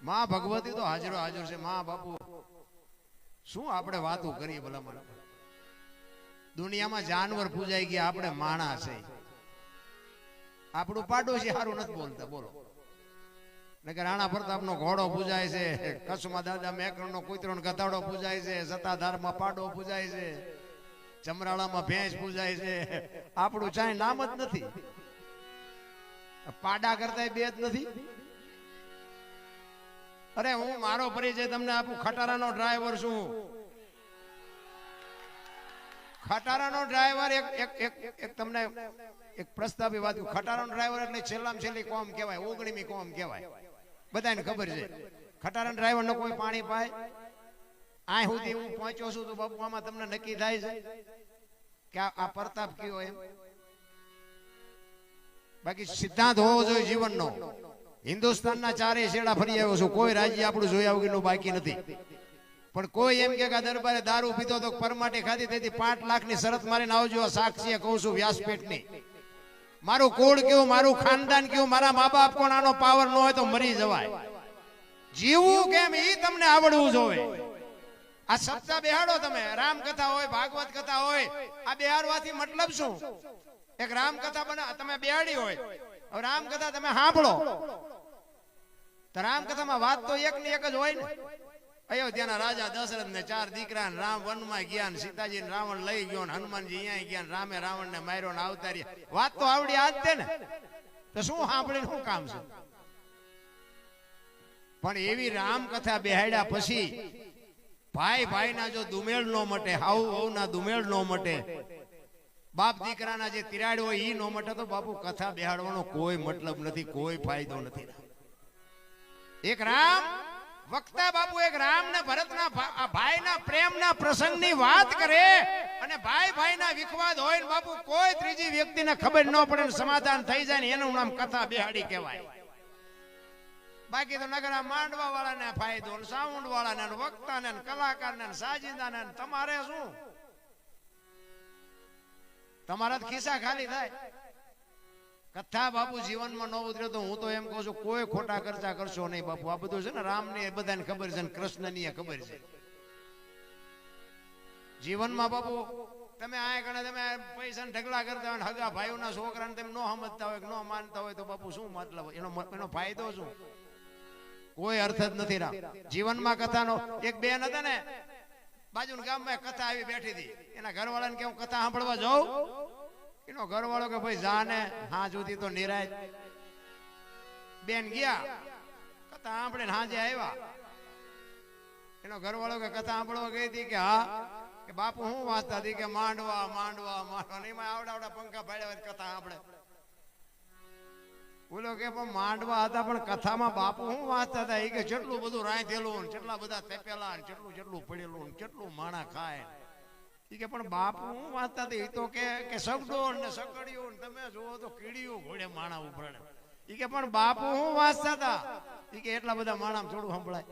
માં ભગવતી તો હાજરો હાજર છે. માં બાપુ શું આપણે વાતો કરીએ ભલામણ. દુનિયામાં જાનવર પૂજાઈ ગયા, આપણે માણસ છે. આપણું પાડોશી સારું નથી બોલતા બોલો. નકર રાણા પ્રતાપનો ઘોડો પૂજાય છે, કચ્છમાં દાદા મેકરણનો કૂતરોનો ગધાડો પૂજાય છે, સત્તાધારમાં પાડો પૂજાય છે, ચમરાળામાં ભેંસ પૂજાય છે. આપણું ચાય નામ જ નથી. પાડા કરતા બે જ નથી. અરે હું મારો પરિચય તમને આપું. ખટારાનો ડ્રાઈવર છું. ખટારાનો ડ્રાઈવર એક તમને એક પ્રસ્તાવી વાત. ખટારાનો ડ્રાઈવર એટલે છેલ્લામાં છેલ્લી કોમ કહેવાય, 19મી કોમ કહેવાય. બધાને ખબર છે. ખટારાનો ડ્રાઈવર નો કોઈ પાણી પાય. આ સુધી હું પહોંચ્યો છું તો બાપુ આમાં તમને નક્કી થાય છે કે આ પ્રતાપ કયો એમ. બાકી સિદ્ધાંત હોવો જોઈએ જીવનનો. હિન્દુસ્તાનના ચારે છેડા ફરી આવ્યો છું. કોઈ રાજ્ય આપણું જોયા વગરનું બાકી નથી. પણ કોઈ એમ કે દરબારે દારૂ પીતો તો પરમાટી ખાધી, તેથી 5 લાખની શરત મારીને આવજો. સાક્ષીએ કહું છું વ્યાસપીઠની. મારું કુળ કયું, મારું ખાનદાન કયું, મારા મા બાપ કોણ, આનો પાવર ન હોય તો મરી જવાય. જીવવું કેમ એ તમને આવડવું જોઈએ. આ સપ્તાહ બેહાડો તમે. રામ કથા હોય, ભાગવત કથા હોય, આ બેહાડવાથી મતલબ શું? એક રામ કથા બના તમે બેહાડી હોય, હવે રામ કથા તમે સાંભળો તો રામ કથામાં વાત તો એક ની એક જ હોય ને. અયોધ્યાના રાજા દશરથ ને 4 દીકરા, રામ વનમાં ગયા, સીતાજી ને રાવણ લઈ ગયો, હનુમાનજી અહીંયા ગયા, રામે રાવણ ને માર્યો ને અવતાર્યા. વાત તો આવડી આજ તે ને. તો શું સાંભળીને શું કામ છે? પણ એવી રામ કથા બેહાડ્યા પછી ભાઈ ભાઈના જો દુમેળ નો મટે, હાઉ હાઉના દુમેળ નો મટે, બાપ દીકરાના જે તિરાડ હોય ઈ નો મટે, તો બાપુ કથા બેહાડવાનો કોઈ મતલબ નથી, કોઈ ફાયદો નથી. એક રામ વક્તા બાપુ એક રામ ને ભરતના ભાઈના પ્રેમના પ્રસંગની વાત કરે અને ભાઈ ભાઈના વિખવાદ હોય ને બાપુ કોઈ ત્રીજી વ્યક્તિને ખબર ન પડે ને સમાધાન થઈ જાય ને એનું નામ કથા બેહાડી કહેવાય. બાકી તો નગરા માંડવા વાળાને ફાયદો, સાઉન્ડ વાળાને, વક્તાને, કલાકારને, સાજીદાને, તમારે શું? તમારા ખિસ્સા ખાલી થાય. કથા બાપુ જીવનમાં ન ઉતરે તો હું તો એમ કહું છું કોઈ ખોટા ખર્ચા કરશો નહીં બાપુ. આ બધું છે ને રામની બધાને ખબર છે ને કૃષ્ણની ખબર છે. જીવનમાં બાપુ તમે આ ગણે તમે પૈસાને ઢગલા કરતા હોય, હગા ભાઈઓના છોકરાને તમે ન સમજતા હોય, ન માનતા હોય તો બાપુ શું મતલબ? એનો ફાયદો શું? કોઈ અર્થ જ નથી. રામ જીવનમાં કથાનો એક બેન હતા ને બાજુના ગામમાં કથા આવી બેઠી હતી. એના ઘરવાળાને કે હું કથા સાંભળવા જાઉં. એનો ઘરવાળો કે ભાઈ જાને, હા જુદી તો નિરાય. બેન ગયા કથા સાંભળીને હાજે આવ્યા. એનો ઘરવાળો કે કથા સાંભળવા ગઈ હતી કે હા. કે બાપુ હું વાંચતા હતી? કે માંડવા માંડવા માંડવા. એમાં આવડા પંખા ભાડ્યા કથા સાંભળે. બોલો કે પણ માંડવા હતા પણ કથામાં બાપુ હું વાંચતા હતા? એ કે જેટલું બધું રાંધેલું, કેટલા બધા તેપેલા, જેટલું પડેલું, કેટલું માણા ખાય. એ કે પણ બાપુ હું વાંચતા હતા? એ તો કે સગડો ને સગડીઓ તમે જોવો તો કીડીયું ઘોડે માણા ઉપરણે. એ કે પણ બાપુ હું વાંચતા હતા? એ કે એટલા બધા માણા થોડું સંભળાય.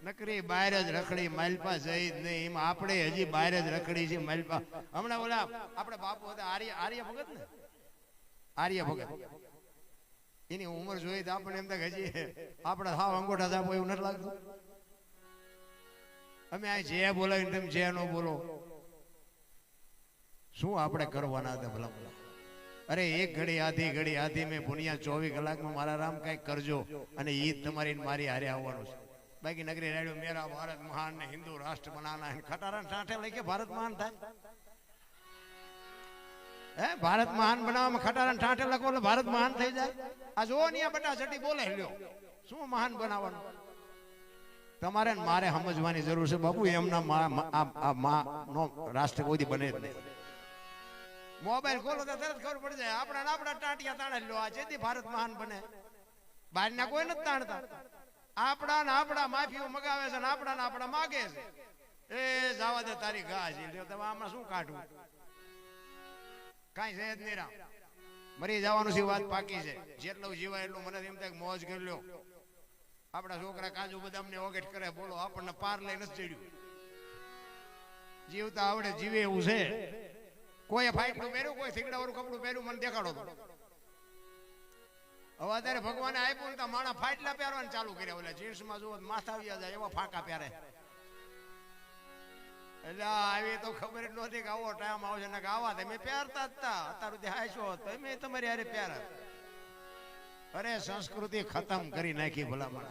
નકરી બહાર જ રખડી, માલપા જઈ જ નહીં. એમાં આપણે હજી બહાર જ રખડી છે માલપા. હમણાં ઓલા આપણે બાપુ હતા આર્ય ભગત ને, આર્ય ભગત. એની ઉંમર જોઈ તો આપણે એમ થાય હજી આપણા હાવ અંગોઠા સાહેબ એવું નથી લાગતું. અમે આ જે બોલાવીને તમે જે નો બોલો. શું આપણે કરવાના હતા ભલા ભલા? અરે એક ઘડી આધી મેં ભુનિયા 24 કલાકમાં મારા રામ કઈક કરજો અને ઈ તમારી મારી હારે આવવાનું છે. બાકી નગરી રાડ્યો મેરા ભારત મહાન ને હિન્દુ રાષ્ટ્ર બનાના હે. ખટારા ઠાઠે લઈ કે ભારત મહાન થાય? હે ભારત મહાન બનાવવામાં ખટારા ઠાઠે લખો એટલે ભારત મહાન થઈ જાય? આ જોવો ને આ બટા ચટી બોલે લ્યો. શું મહાન બનાવવાનું? તમારે મારે સમજવાની જરૂર છે બાપુ. એમના નો રાષ્ટ્ર કોઈ બને જ નહીં. મોબાઈલ ખોલો તો તરત ખબર પડી જાય. આપણા ટાંટિયા તાણે લો. આ જેથી ભારત મહાન બને. બહારના કોઈ નથી તાણતા. આપણા માફીઓ મગાવે છે ને આપણા માગે છે. એ જવા દે તારી ઘા છે. તમે આમાં શું કાઢવું? કઈ છે જ નહીં. રામ મરી જવાનું છે વાત પાકી છે. જેટલું જીવાય એટલું મને એમ થાય મોજ કરી લ્યો. આપડા છોકરા કાજુ બદામ ને ઓગેટ કરે બોલો, આપણને પાર લઈ નથી ચડ્યું. જીવતા આવડે જીવે એવું છે. કોઈ ફાઈટનું પહેર્યું, કોઈ થીગડા વાળું કપડું પહેર્યું મને દેખાડો તો. હવે અત્યારે ભગવાને આપ્યું ને તો માણા ફાટલા પહેરવાનું ચાલુ કર્યા. ઓલા જીન્સમાં જુઓ માથા આવી જાય એવા ફાંકા પહેરે. એટલે આવી તો ખબર જ નહોતી કે આવો ટાઈમ આવશે ને કે આવા તમે પહેરતા જ હતા. અત્યારે દેખાશો તમે તમારી હારે પહેર. અરે સંસ્કૃતિ ખતમ કરી નાખી ભલામણ.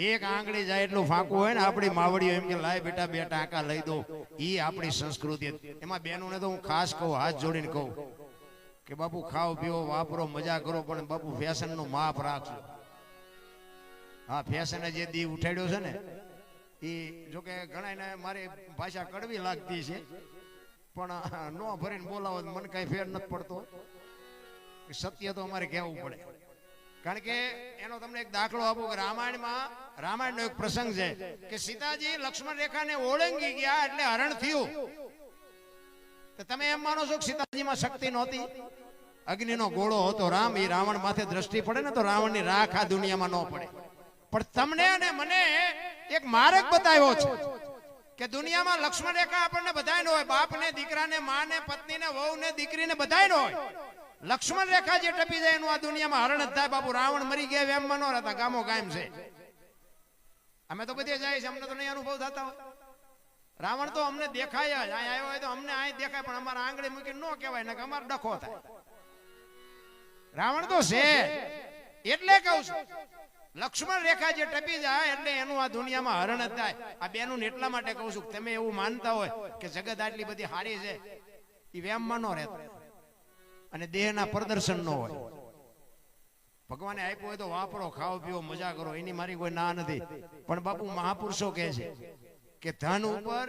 એક આંગળી જાય એટલું ફાંકું હોય ને આપણી માવડીઓ એમ કે લાય બેટા બે ટાંકા લઈ દો. ઈ આપણી સંસ્કૃતિ. એમાં બહેનોને તો હું ખાસ કહું, હાથ જોડીને કહું કે બાપુ ખાઓ પીવો વાપરો મજા કરો, પણ બાપુ ફેશન નું માપ રાખજો. હા, ફેશને જે દી ઉઠાડ્યો છે ને એ જોકે ઘણા મારી ભાષા કડવી લાગતી છે, પણ નો ભરીને બોલાવો મને કઈ ફેર નથી પડતો. સત્ય તો અમારે કહેવું પડે. કારણ કે એનો તમને એક દાખલો આપું કે રામાયણનો એક પ્રસંગ છે કે સીતાજી લક્ષ્મણ રેખાને ઓળંગી ગયા એટલે હરણ થયું. તો તમે એમ માનો છો કે સીતાજીમાં શક્તિ નહોતી? અગ્નિનો ગોળો હતો રામ, એ રાવણ માથે દ્રષ્ટિ પડે ને તો રાવણની રાખ આ દુનિયામાં ન પડે. પણ તમને અને મને એક માર્ગ બતાવ્યો છે કે દુનિયામાં લક્ષ્મણ રેખા આપણને બધાય હોય, બાપને દીકરાને માને પત્નીને વહુને દીકરીને બધાય હોય. લક્ષ્મણ રેખા જે ટપી જાય એનું આ દુનિયામાં હરણ જ થાય. બાપુ રાવણ મરી ગયા એમમાં ન રહેતા, ગામો ગામ છે. અમે તો બધે જાય છે, અમને તો નહીં અનુભવ થતા હોય. રાવણ તો અમને દેખાય જ, અહીં આવ્યો હોય તો અમને અહીં દેખાય, પણ અમારા આંગળી મૂકીને ન કહેવાય ને કે અમારો ડખો થાય. રાવણ તો છે એટલે કહું છું લક્ષ્મણ રેખા જે ટપી જાય એટલે એનું આ દુનિયામાં હરણ જ થાય. આ બેનું એટલા માટે કહું છું તમે એવું માનતા હોય કે જગત આટલી બધી હારી છે, એ વેમમાં ન રહેતા અને દેહના પ્રદર્શન ન હોય. ભગવાને આપ્યું હોય તો વાપરો, ખાઓ પીવો મજા કરો, એની મારી કોઈ ના નથી. પણ બાપુ મહાપુરુષો કહે છે કે ધન ઉપર,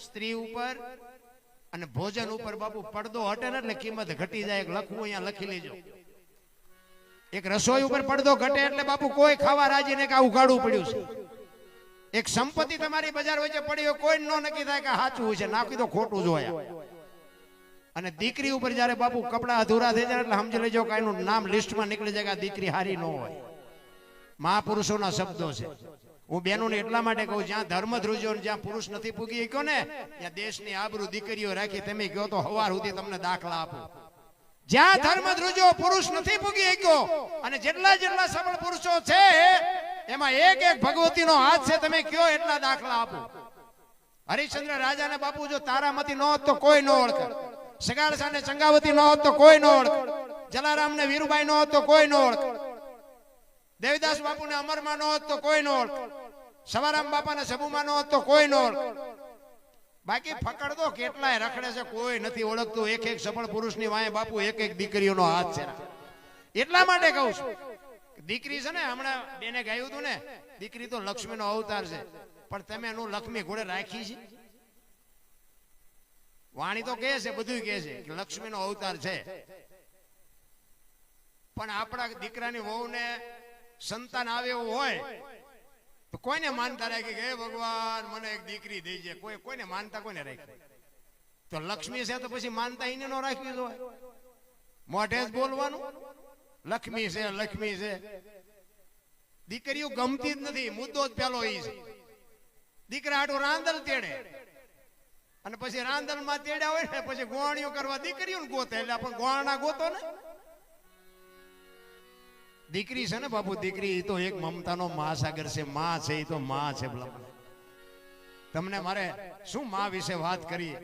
સ્ત્રી ઉપર અને ભોજન ઉપર બાપુ પડદો હટે ને એટલે કિંમત ઘટી જાય. લખવું અહીંયા લખી લેજો. એક રસોઈ ઉપર પડદો ઘટે એટલે બાપુ કોઈ ખાવા રાજી ને કે આ ઉઘાડવું પડ્યું છે. એક સંપત્તિ તમારી બજાર વચ્ચે પડી હોય કોઈ નો નક્કી થાય કે સાચું છે, નાખી તો ખોટું જોયા. અને દીકરી ઉપર જયારે બાપુ કપડા અધૂરા થઈ જાય એટલે સમજી લેજો કે એનું નામ લિસ્ટમાં નીકળી જાય કે આ દીકરી હારી ન હોય. મહાપુરુષોના શબ્દો છે. હું બેનોને એટલા માટે કહું, જ્યાં ધર્મ ધ્રુજો જ્યાં પુરુષ નથી પૂગી ગયો ને ત્યાં દેશની આબરૂ દીકરીઓ રાખી. તમે કહો તો હવાર સુધી તમને દાખલા આપો. જ્યાં ધર્મ ધ્રુજો પુરુષ નથી પૂગી ગયો અને જેટલા જેટલા સબળ પુરુષો છે એમાં એક એક ભગવતીનો હાથ છે. તમે કયો એટલા દાખલા આપો. હરિશ્ચંદ્ર રાજાને બાપુ જો તારામતી ન હોત તો કોઈ ન ઓળખે. સગાળસા ને ચંગાવતી ન હોત તો કોઈ ન ઓળખે. જલારામ ને વીરુબાઈ ન હોત તો કોઈ ન ઓળખે. દેવદાસ બાપુ ને અમરમાં ન હોત તો કોઈ ન ઓળખે. સવારામ બાપા ને સબુમાં ન હોત તો કોઈ ન ઓળખે. બાકી ફકડ તો કેટલાય રખડે છે, કોઈ નથી ઓળખતું. એક એક સફળ પુરુષની વાંહે બાપુ એક એક દીકરીઓનો હાથ છે. એટલા માટે કહું છું દીકરી છે ને, હમણાં બેને ગાયું હતું ને, દીકરી તો લક્ષ્મીનો અવતાર છે. પણ તમે એનું લક્ષ્મી ઘોડે રાખી છે? વાણી તો કહે છે, બધું કહે છે કે લક્ષ્મીનો અવતાર છે. પણ આપણા દીકરાની વહુને સંતાન આવે એવું હોય તો કોઈને માનતા રાખી કે ભગવાન મને એક દીકરી દેજે. કોઈને માનતા કોઈને રાખી. તો લક્ષ્મી છે તો પછી માનતા એને નો રાખવી જોઈએ. મોઢે જ બોલવાનું લક્ષ્મી છે લક્ષ્મી છે. દીકરીઓ ગમતી જ નથી. મુદ્દો જ પેલો એ છે. દીકરા આટલું રાંદલ તેડે અને પછી રાંદલ માં તેડ્યા હોય ને પછી ગોવાણીઓ કરવા દીકરીઓ ગોતે. એટલે પણ ગોવાણા ગોતો ને. દીકરી છે ને બાપુ, દીકરી તો એક મમતાનો મહાસાગર છે. માં છે એ તો માં છે. તમને મારે શું માં વિશે વાત કરી.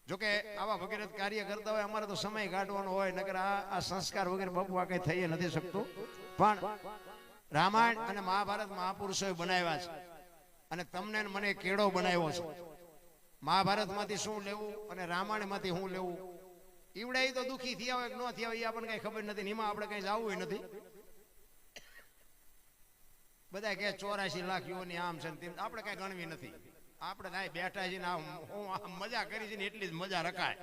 જોકે આવા વગેરે કાર્ય કરતા હોય અમારે તો સમય કાઢવાનો હોય, નકર આ સંસ્કાર વગેરે બાપુ આ કઈ થઈ નથી શકતું. પણ રામાયણ અને મહાભારત મહાપુરુષોએ બનાવ્યા છે અને તમને મને કેળો બનાવ્યો છે. મહાભારત માંથી શું લેવું અને રામાયણ માંથી શું લેવું, ઈવડે તો દુખી થયા હોય કે ન થયા હોય એ આપણને કઈ ખબર નથી. એમાં આપણે કઈ જવું નથી. બધા કે 84 લાખ યોની આમ છે, આપણે કઈ ગણવી નથી. આપણે ત્યાં બેઠા છીએ ને હું મજા કરી છે ને એટલી જ મજા રખાય.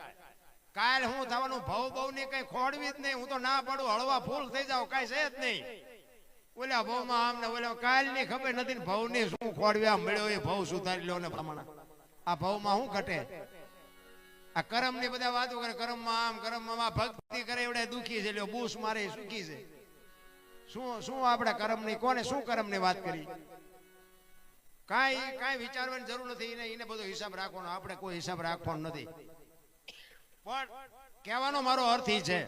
કાલ હું થવાનું ભાવ બહુ ની કઈ ખોડવી જ નહીં. હું તો ના પડું, હળવા ફૂલ થઈ જાવ, કઈ છે જ નહીં. ઓલા ભાવમાં આમ ને ઓલા કાલ ની ખબર નથી ને ભાવ ની શું ખોડવ્યા મળ્યો એ ભાવ સુધારી લો ને પ્રમાણે. આ ભાવમાં શું ઘટે? આ કરમ ની બધા વાતો કરે, કરમમાં આમ કરમમાં ભક્તિ કરે એવડે દુખી છે, લ્યો બૂસ મારે સુખી છે. શું આપણે કરમ ની કોને શું કરમ ની વાત કરી? કાંઈ વિચારવાની જરૂર નથી. એને બધો હિસાબ રાખવાનો, આપણે કોઈ હિસાબ રાખવાનો નથી. પણ કહેવાનો મારો અર્થ એ છે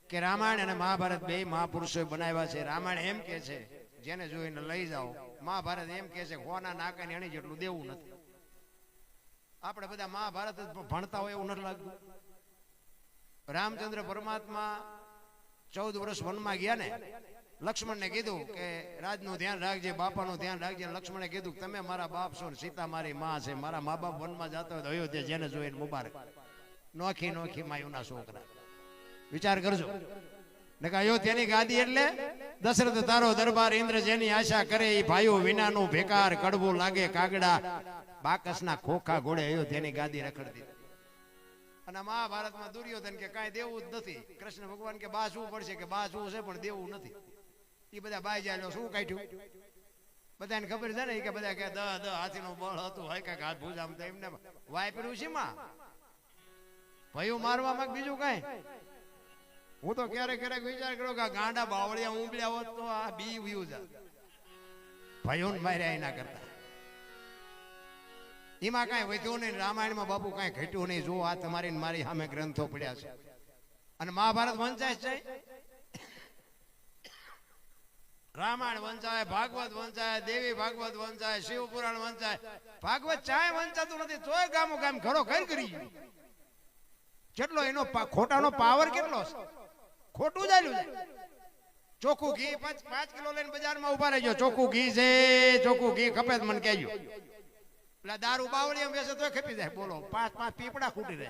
કે રામાયણ અને મહાભારત બે મહાપુરુષોએ બનાવ્યા છે. રામાયણ એમ કે છે જેને જોઈને લઈ જાઓ, મહાભારત એમ કે છે હોના નાકાની અણી જેટલું દેવું નથી. આપણે બધા મહાભારત જ ભણતા હોય એવું નથી લાગતું. રામચંદ્ર પરમાત્મા 14 વર્ષ વનમાં ગયા ને, લક્ષ્મણને કીધું કે રાજનું ધ્યાન રાખજે, બાપાનું ધ્યાન રાખજે. લક્ષ્મણે કીધું તમે મારા બાપ છો, સીતા મારી માં છે, મારા મા બાપ વનમાં જતા હોય તો અયોધ્યા જેને જોઈને મુબારક. નોખી નોખી માયુના છોકરા, વિચાર કરજો. ને કે અયોધ્યાની ગાદી એટલે દશરથ તારો દરબાર, ઇન્દ્ર જેની આશા કરે એ ભાઈઓ વિનાનું ભેકાર, કડવું લાગે કાગડા, બાકસના ખોખા ઘોડે અયોધ્યાની ગાદી રખડતી. અને મહાભારતમાં દુર્યોધન કે કાંઈ દેવું જ નથી. કૃષ્ણ ભગવાન કે બાસવું પડશે, કે બાસવું છે પણ દેવું નથી. એ બધા બાઈ જાય શું કાઢ્યું? બધાને ખબર છે ને કે બધા કે દ હાથીનું બળ હતું, હોય કાંઈક હાથ ભૂજામ તો એમને વાપર્યું છે માં ભયું મારવામાં બીજું કાંઈ. હું તો ક્યારેક ક્યારેક વિચાર કર્યો કે ગાંડા બાવળિયા ઉંબળ્યા હોત તો આ બી વ્યુ જા ભયું માર્યા એના કરતા. એમાં કાંઈ વધ્યું નહીં. રામાયણમાં બાપુ કાંઈ ઘટ્યું નહીં. જો આ તમારી મારી સામે ગ્રંથો પડ્યા છે. અને મહાભારત વંચાય છે, રામાયણ વંચાય, ભાગવત વંચાય, દેવી ભાગવત વંચાય, શિવ પુરાણ વંચાય. ભાગવત ચાય વંચાતું નથી તોય ગામો ગામ ઘરો ઘર કરી ગયું. કેટલો એનો ખોટાનો પાવર કેટલો છે, ખોટું જ આવ્યું છે. ચોખ્ખું ઘી 5 કિલો લઈને બજારમાં ઉભા રહેજો, ચોખ્ખું ઘી છે, ચોખ્ખું ઘી ખપે મને કહેજો. એટલે દારૂ બાવળી વેચે તો ખપી જાય. બોલો 5 પીપડા ખૂટી રહે.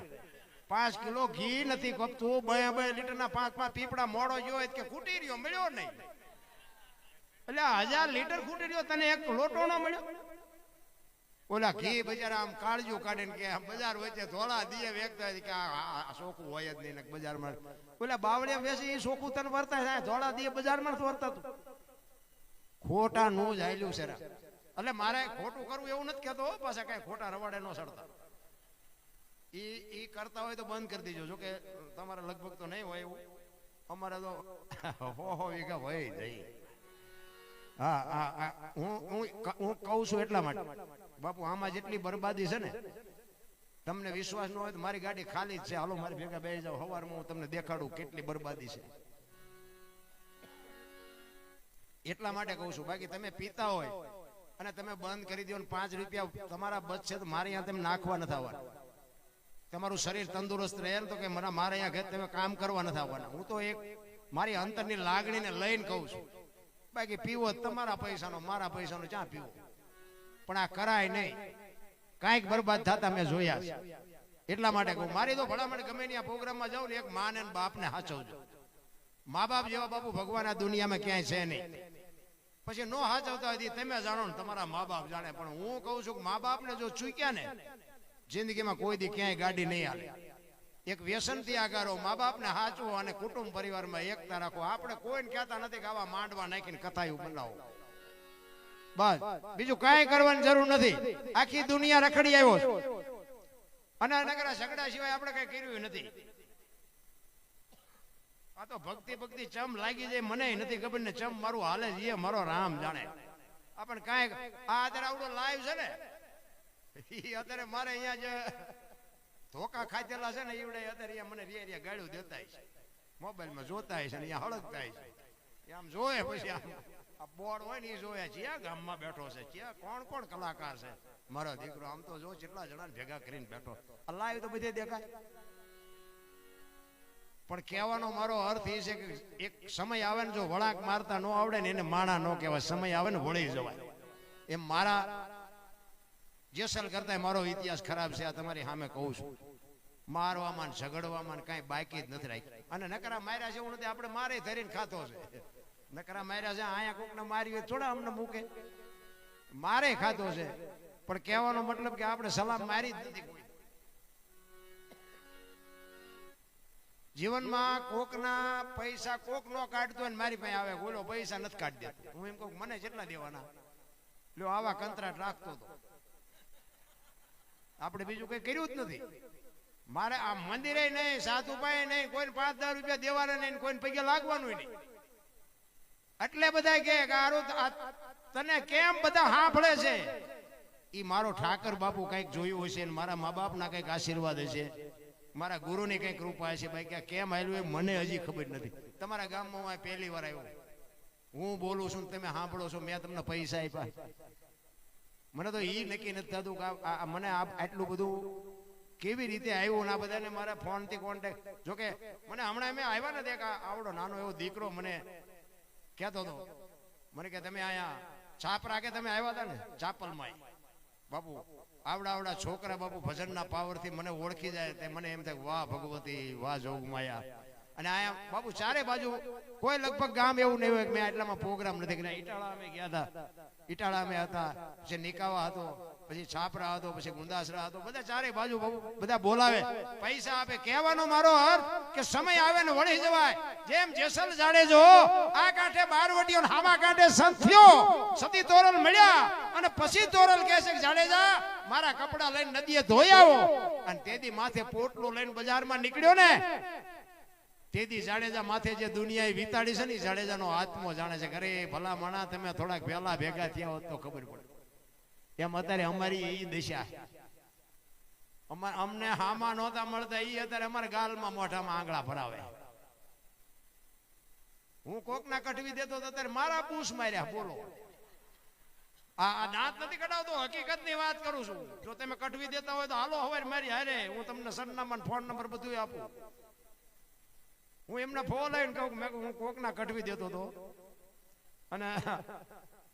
5 કિલો ઘી નથી ખપતું, 2 લીટરના 5 પીપડા મોડો ગયો કે ખૂટી રહ્યો, મળ્યો નહીં. એટલે 1000 લીટર ખૂટી રહ્યો, તને એક લોટો ન મળ્યો. ઓલા ઘી બજાર આમ કાળજું કાઢીને કે બજાર વચ્ચે ધોળા દીએ વેચતા કે આ ચોખ્ખું હોય જ નહીં બજારમાં. ઓલા બાવળિયા વેચે એ ચોખ્ખું તને વર્તા થાય, ધોળા દીએ બજારમાં નથી વર્તાતું. ખોટા નું જ હાલ્યું છે. એટલે મારે ખોટું કરવું એવું નથી કહેતો, પાછા કઈ ખોટા રવાડે નો સડતા. ઈ કરતા હોય તો બંધ કરી દેજો. જો કે તમારે લગભગ તો નહીં હોય એવું, અમારે તો હો વીઘા હોય જઈ. હા હું કહું છું એટલા માટે બાપુ, આમાં જેટલી બરબાદી છે ને, તમને વિશ્વાસ ન હોય તો મારી ગાડી ખાલી જ છે, હાલો મારી ભેગા બેસી જાઓ, સવારમાં હું તમને દેખાડું કેટલી બરબાદી છે. એટલા માટે કહું છું. બાકી તમે પીતા હોય અને તમે બંધ કરી દો ને 5 રૂપિયા તમારા બચશે તો મારે અહીંયા તમે નાખવા નથી આવવાના. તમારું શરીર તંદુરસ્ત રહે ને તો કે મારે અહીંયા ઘરે તમે કામ કરવા નથી આવવાના. હું તો એક મારી અંતરની લાગણીને લઈને કહું છું. બાકી પીવો તમારા પૈસાનો, મારા પૈસાનો ક્યાં પીવો. પણ આ કરાય નહીં, કાંઈક બરબાદ થતા મેં જોયા છે. એટલા માટે કહું, મારી તો ભલામણ ગમે ત્યાં પ્રોગ્રામમાં જાઉં ને એક માં ને બાપને હાચવજો. મા બાપ જેવા બાપુ ભગવાન આ દુનિયામાં ક્યાંય છે નહીં. પછી નો હાચવતા હોય તમે જાણો ને, તમારા મા બાપ જાણે. પણ હું કહું છું કે મા બાપને જો ચૂક્યા ને, જિંદગીમાં કોઈ દી ક્યાંય ગાડી નહીં હાલે. એક વ્યસન થી આગારો, મા બાપને હાચવો અને કુટુંબ પરિવારમાં એકતા રાખો. આપણે કોઈને કહેતા નથી કે આવા માંડવા નાખીને કથાયું બનાવો, બસ બીજું કાંઈ કરવાની જરૂર નથી. આખી દુનિયા રખડી આવ્યો છે અને નગરા ઝઘડા સિવાય આપણે કઈ કર્યું નથી. આ તો ભક્તિ ચમ લાગી જાય, મને નથી ખબર ને ચમ મારું હાલે છે મારો રામ જાણે. આપણને કાંઈ આ અત્યારે આવડો લાઈવ છે ને, અત્યારે મારે અહીંયા જે ધોકા ખાધેલા છે ને એવડે અત્યારે મને રિયા ગાળ્યું દેતા છે, મોબાઈલમાં જોતા છે ને અહીંયા હળગતા છે. આમ જોયે પછી આ બોર્ડ હોય ને એ જોયા છે, આ ગામમાં બેઠો છે, ક્યાં કોણ કલાકાર છે મારો દીકરો. આમ તો જો કેટલા જણા ભેગા કરીને બેઠો, આ લાઈવ તો બધે દેખાય. પણ કહેવાનો મારો અર્થ એ છે કે એક સમય આવે ને જો વળાંક મારતા ન આવડે ને એને માણા ન કહેવાય. સમય આવે ને વળી જવાય. એમ મારા જેસલ કરતા મારો ઇતિહાસ ખરાબ છે, આ તમારી સામે કહું છું. મારવામાં ઝઘડવામાં કાંઈ બાકી જ નથી રાખી. અને નકરા માર્યા છે એવું નથી, આપણે મારે ધરીને ખાતો છે. નકરા માર્યા છે અહીંયા કોકને મારી હોય થોડા અમને મૂકે, મારે ખાતો છે. પણ કહેવાનો મતલબ કે આપણે સલામ મારી જ નથી. જીવનમાં કોકના પૈસા કોક નો કાઢતો હોય ને મારી પાસે આવે, બોલો પૈસા નથી કાઢી દેતો. હું એમ કહું મને જેટલા દેવાના લ્યો, આવા કંત્રાટ રાખતો હતો. આપણે બીજું કઈ કર્યું જ નથી. મારે આ મંદિરે નહીં, સાધુ પાસે નહીં, કોઈને 5-10 રૂપિયા દેવાના નહીં, કોઈને પૈકી લાગવાનું નહીં. એટલે બધા કે તને કેમ બધા સાંભળે છે? ઈ મારો ઠાકર બાપુ કઈક જોયું હશે, મારા મા બાપ ના કઈક આશીર્વાદ હશે. મારા ગુરુની કઈ કૃપા છે ભાઈ, કે કેમ આવેલું એ મને હજી ખબર નથી. તમારા ગામમાં પહેલી વાર આવ્યો, હું બોલું છું તમે સાંભળો છો, મેં તમને પૈસા આપ્યા. મને તો એ નક્કી નથી થતું કે મને આટલું બધું કેવી રીતે આવ્યું. ને આ બધાને મારા ફોનથી કોન્ટેક્ટ, જોકે મને હમણાં મેં આવ્યા નથી, કે આવડો નાનો એવો દીકરો મને કહેતો હતો, મને કે તમે અહીંયા છાપરા કે તમે આવ્યા હતા ને ચાપલમાં, બાપુ આવડા છોકરા બાપુ ભજનના પાવરથી મને ઓળખી જાય. તે મને એમ થાય વાહ ભગવતી, વાહ જોગમાયા. અને આયા બાપુ ચારે બાજુ કોઈ લગભગ ગામ એવું નહીં હોય કે મેં આટલામાં પ્રોગ્રામ નથી કર્યા. ઈટાળા અમે ગયા હતા, ઈટાળા અમે હતા, પછી નિકાવા હતો, પછી છાપરા હતો, પછી ગુંદાસરા હતો, બધા ચારે બાજુ બધા બોલાવે, પૈસા આપે. કહેવાનો મારો અર્થ કે સમય આવે ને વળી જવાય. જેમ જેસલ જાડેજો આ કાંઠે બારવટીઓ હામા કાંઠે સંત થયો, સતી તોરલ મળ્યા, અને પછી તોરલ કહે છે કે જાડેજા મારા કપડા લઈને નદીએ ધોઈ આવો. અને તેદી માથે પોટલું લઈને બજારમાં નીકળ્યો ને, તેદી જાડેજા માથે જે દુનિયાએ વિતાડી છે ને, જાડેજાનો આત્મો જાણે છે. અરે ભલા માણા, તમે થોડાક પહેલા ભેગા થયા હોત તો ખબર પડે. એમ અત્યારે અમારી એ દશા, અમને હામા નહોતા મળતા, એ અત્યારે અમારા ગાલમાં મોઢામાં આંગળા ભરાવે. હું કોકના કટવી દેતો અત્યારે મારા પૂછ માર્યા. બોલો, આ દાંત નથી કઢાવતો, હકીકત ની વાત કરું છું. જો તમે કટવી દેતા હોય તો હાલો હવે મારી હારે, હું તમને સરનામા ફોન નંબર બધું આપું. હું એમને ફોન લઈને કહું હું કોકના કટવી દેતો હતો, અને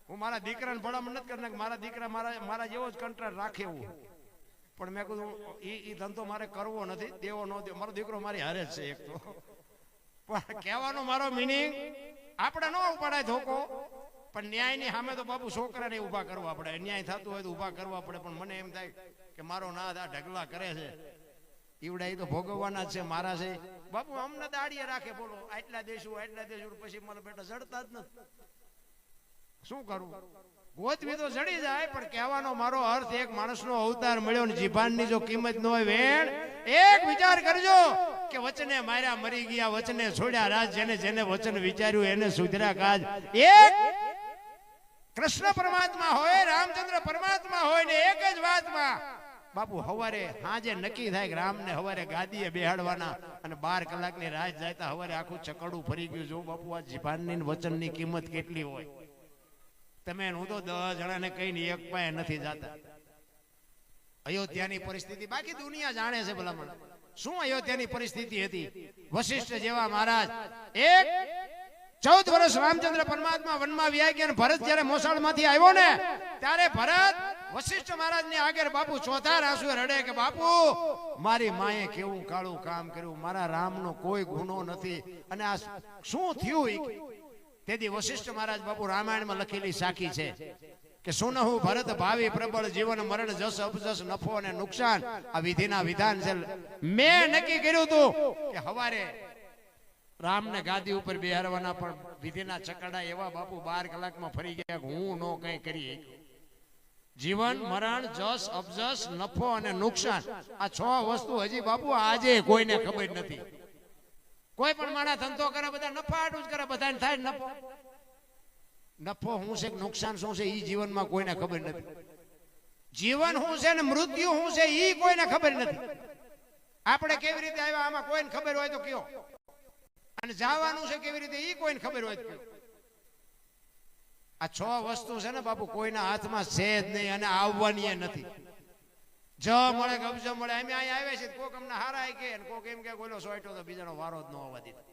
હું મારા દીકરાને ભણામણ નથી કરનાર, મારા દીકરા મારા જેવો જ કંટ્રાક્ટ રાખે એવું. પણ મેં કીધું એ ધંધો મારે કરવો નથી, દેવો ન દેવો, મારો દીકરો મારી હારે જ છે એક તો. પણ કહેવાનો મારો મિનિંગ, આપણે ન ઉપાડાય ધોકો, પણ ન્યાયની સામે તો બાપુ છોકરાને ઉભા કરવા પડે. ન્યાય થતું હોય તો ઉભા કરવા પડે. પણ મને એમ થાય કે મારો નાથ આ ઢગલા કરે છે, ઈવડા એ તો ભોગવવાના જ છે, મારા છે. બાપુ અમને દાડીએ રાખે, બોલો આટલા દેશું પછી મને બેટા જડતા જ નથી. શું કરું? ગોતવી તો જડી જાય, પણ કહેવાનો મારો અર્થ એક માણસનો અવતાર મળ્યો ને જીભાનની જો કિંમત ન હોય વેણ, એક વિચાર કરજો કે વચને માર્યા મરી ગયા, વચને છોડ્યા રાજ, જેને જેને વચન વિચાર્યું એને સુધર્યા કાજ. એક કૃષ્ણ પરમાત્મા હોય, રામચંદ્ર પરમાત્મા હોય ને એક જ વાતમાં બાપુ હવારે હાજે નક્કી થાય કે રામને હવારે ગાદીએ બેહાડવાના, અને 12 કલાકની રાત જાય હવારે આખું ચકડું ફરી ગયું. જો બાપુ આ જીભાનની વચનની કિંમત કેટલી હોય. તમે હું તો 10 જણાને કહીને એક પાસે નથી જાતા. અયોધ્યાની પરિસ્થિતિ બાકી દુનિયા જાણે છે. ભલામણ શું અયોધ્યાની પરિસ્થિતિ હતી? વશિષ્ઠ જેવા મહારાજ, એક 14 વર્ષ રામચંદ્ર પરમાત્મા વનમાં વ્યા ગયા, ભરત જયારે મોસાળમાંથી આવ્યો ને, ત્યારે ભરત વશિષ્ઠ મહારાજ ની આગળ બાપુ ચોથા આંસુ રડે કે બાપુ મારી માએ કેવું કાળું કામ કર્યું, મારા રામનો કોઈ ગુનો નથી, અને આ શું થયું? તેથી વશિષ્ઠ મહારાજ બાપુ રામાયણમાં લખેલી સાખી છે કે સુનહુ ભરત ભાવિ પ્રબળ જીવન મરણ જસ અપજસ નફો અને નુકસાન આ વિધિના વિધાન છે. મેં નક્કી કર્યું હતું કે હવારે રામને ગાદી ઉપર બેહારવાના, પણ વિધિના ચકડા એવા બાપુ 12 કલાકમાં ફરી ગયા કે હું નો કઈ કરી. જીવન મરણ જસ અપજસ નફો અને નુકસાન આ 6 વસ્તુ હજી બાપુ આજે કોઈને ખબર નથી. કોઈ પણ માણસ ધંધો કરે બધા નફાટું જ કરે, બધાને થાય નફો. નફો શું છે, નુકસાન શું છે, એ જીવનમાં કોઈને ખબર નથી. જીવન શું છે ને મૃત્યુ શું છે એ કોઈને ખબર નથી. આપણે કેવી રીતે આવ્યા આમાં કોઈને ખબર હોય તો કયો, અને જવાનું છે કેવી રીતે એ કોઈને ખબર હોય તો કયો. આ 6 વસ્તુ છે ને બાપુ કોઈના હાથમાં છે જ નહીં, અને આવવાની નથી. જ મળે કબજો મળે. અમે અહીંયા આવ્યા છે, કોક અમને હારા કે કોક એમ કે કોઈનો સોયટો તો બીજાનો વારો જ ન હોવા દીધો.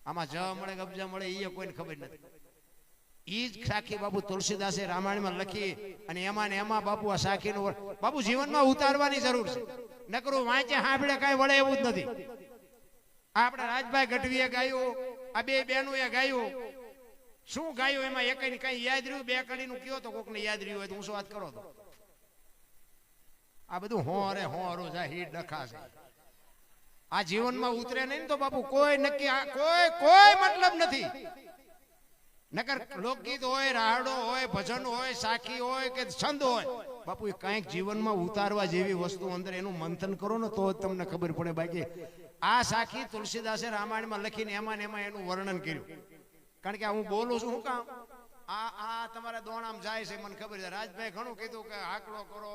આમાં જ મળે કબજા મળે એ કોઈને ખબર નથી. ઈ જ સાખી બાપુ તુલસીદાસે રામાયણમાં લખી, અને એમાં ને એમાં બાપુ આ સાખીનું બાપુ જીવનમાં ઉતારવાની જરૂર છે. નકરું વાંચે સાંભળે કાંઈ વળે એવું જ નથી. આપણા રાજભાઈ ગઢવીએ ગાયું, આ બે બહેનોએ ગાયું. શું ગાયું એમાં એકને કઈ યાદ રહ્યું? 2 કડીનું કયો તો કોકને યાદ રહ્યું હોય તો હું શું વાત કરો તો. આ બધું હોરો જાય હીટ ડખાશે. આ જીવનમાં ઉતરે નહીં તો બાપુ કોઈ નક્કી કોઈ મતલબ નથી. નકર લોકગીત હોય, રાહડો હોય, ભજન હોય, સાખી હોય કે છંદ હોય, બાપુ એ કઈક જીવનમાં ઉતારવા જેવી વસ્તુ અંદર એનું મંથન કરો ને તો જ તમને ખબર પડે. બાકી આ સાખી તુલસીદાસે રામાયણમાં લખીને એમાં ને એમાં એનું વર્ણન કર્યું. કારણ કે હું બોલું છું શું કામ, આ તમારા દોણામ જાય છે મને ખબર છે. રાજભાઈ ઘણું કીધું કે આકડો કરો,